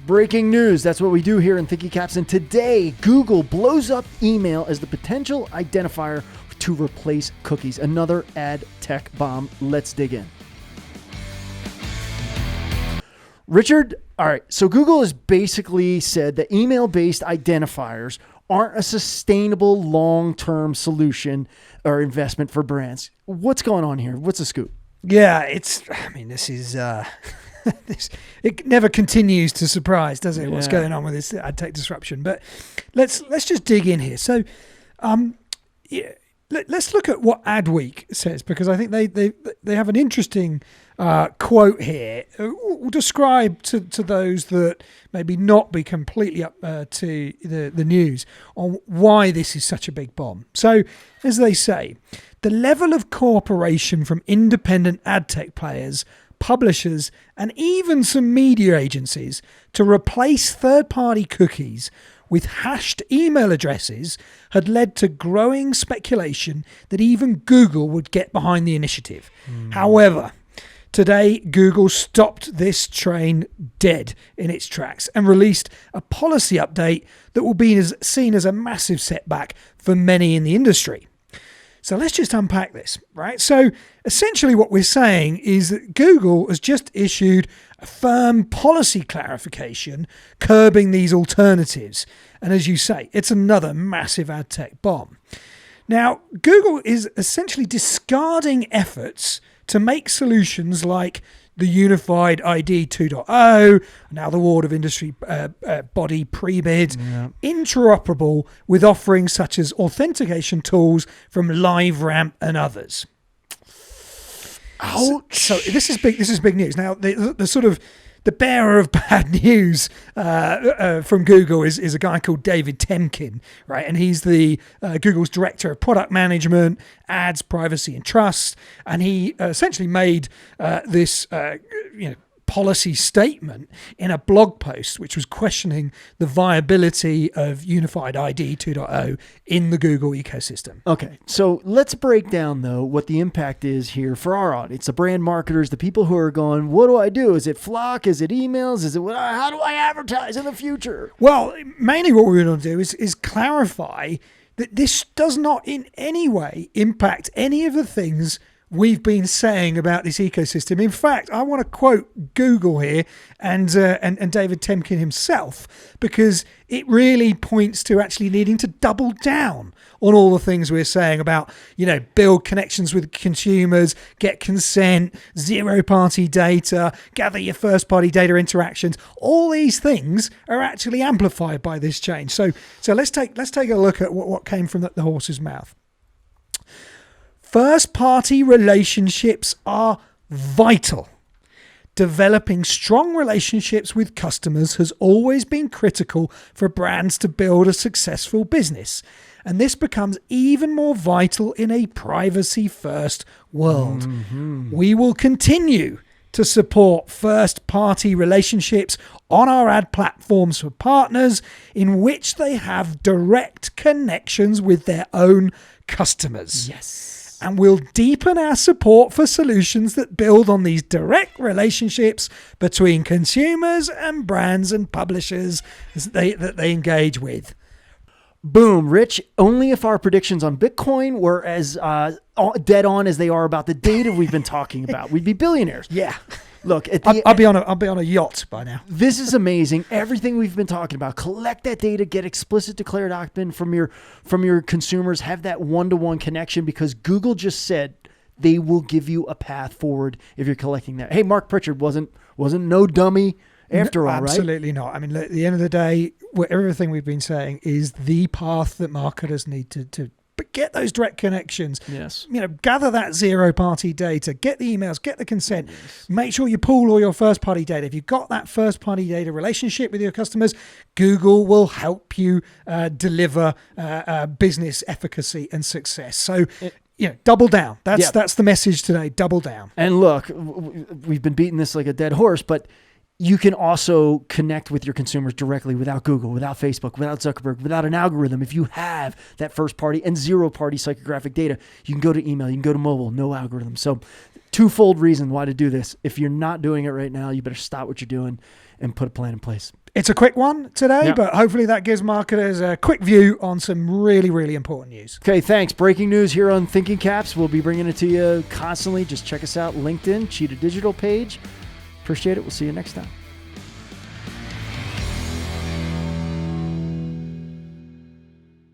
Breaking news. That's what we do here in Thinky Caps. And today, Google blows up email as the potential identifier to replace cookies. Another ad tech bomb. Let's dig in. Richard, all right. So Google has basically said that email-based identifiers aren't a sustainable long-term solution or investment for brands. What's going on here? What's the scoop? Yeah, this is... it never continues to surprise, does it? Yeah. What's going on with this ad tech disruption? But let's just dig in here. So, let's look at what Adweek says, because I think they have an interesting quote here. We'll describe to those that maybe not be completely up to the news on why this is such a big bomb. So, as they say, the level of cooperation from independent ad tech players, publishers, and even some media agencies to replace third-party cookies with hashed email addresses had led to growing speculation that even Google would get behind the initiative. However, today Google stopped this train dead in its tracks and released a policy update that will be seen as a massive setback for many in the industry. So let's just unpack this, right? So essentially what we're saying is that Google has just issued a firm policy clarification curbing these alternatives. And as you say, it's another massive ad tech bomb. Now, Google is essentially discarding efforts to make solutions like the Unified ID 2.0, now the Ward of Industry body pre-bid, interoperable with offerings such as authentication tools from LiveRamp and others. Ouch! So this is big. This is big news. Now the sort of the bearer of bad news from Google is a guy called David Temkin, right? And he's the Google's director of product management, ads, privacy, and trust. And he essentially made this, policy statement in a blog post, which was questioning the viability of Unified ID 2.0 in the Google ecosystem. Okay, so let's break down, though, what the impact is here for our audience, the brand marketers, the people who are going, what do I do? Is it Flock? Is it emails? Is it how do I advertise in the future? Well, mainly what we're going to do is clarify that this does not in any way impact any of the things we've been saying about this ecosystem. In fact, I want to quote Google here and David Temkin himself, because it really points to actually needing to double down on all the things we're saying about, build connections with consumers, get consent, zero-party data, gather your first-party data interactions. All these things are actually amplified by this change. So let's take a look at what came from the horse's mouth. First-party relationships are vital. Developing strong relationships with customers has always been critical for brands to build a successful business, and this becomes even more vital in a privacy-first world. Mm-hmm. We will continue to support first-party relationships on our ad platforms for partners in which they have direct connections with their own customers. Yes. And we'll deepen our support for solutions that build on these direct relationships between consumers and brands and publishers that they engage with. Boom, Rich. Only if our predictions on Bitcoin were as dead on as they are about the data we've been talking about, we'd be billionaires. Yeah. Look, I'll be on a yacht by now. This is amazing. Everything we've been talking about. Collect that data, get explicit declared opt-in from your consumers, have that one-to-one connection, because Google just said they will give you a path forward if you're collecting that. Hey, Mark Pritchard wasn't no dummy after all, right? Absolutely not. I mean, at the end of the day, everything we've been saying is the path that marketers need to but get those direct connections. Yes. Gather that zero-party data, get the emails, get the consent. Yes. Make sure you pool all your first-party data. If you've got that first-party data relationship with your customers, Google will help you deliver business efficacy and success. So, double down. That's the message today. Double down. And look, we've been beating this like a dead horse, but you can also connect with your consumers directly without Google, without Facebook, without Zuckerberg, without an algorithm. If you have that first party and zero party psychographic data, you can go to email, you can go to mobile, no algorithm. So twofold reason why to do this. If you're not doing it right now, you better stop what you're doing and put a plan in place It's a quick one today, Yeah. but hopefully that gives marketers a quick view on some really, really important news. Okay, thanks. Breaking news here on Thinking Caps. We'll be bringing it to you constantly. Just check us out, LinkedIn, Cheetah Digital page. Appreciate it. We'll see you next time.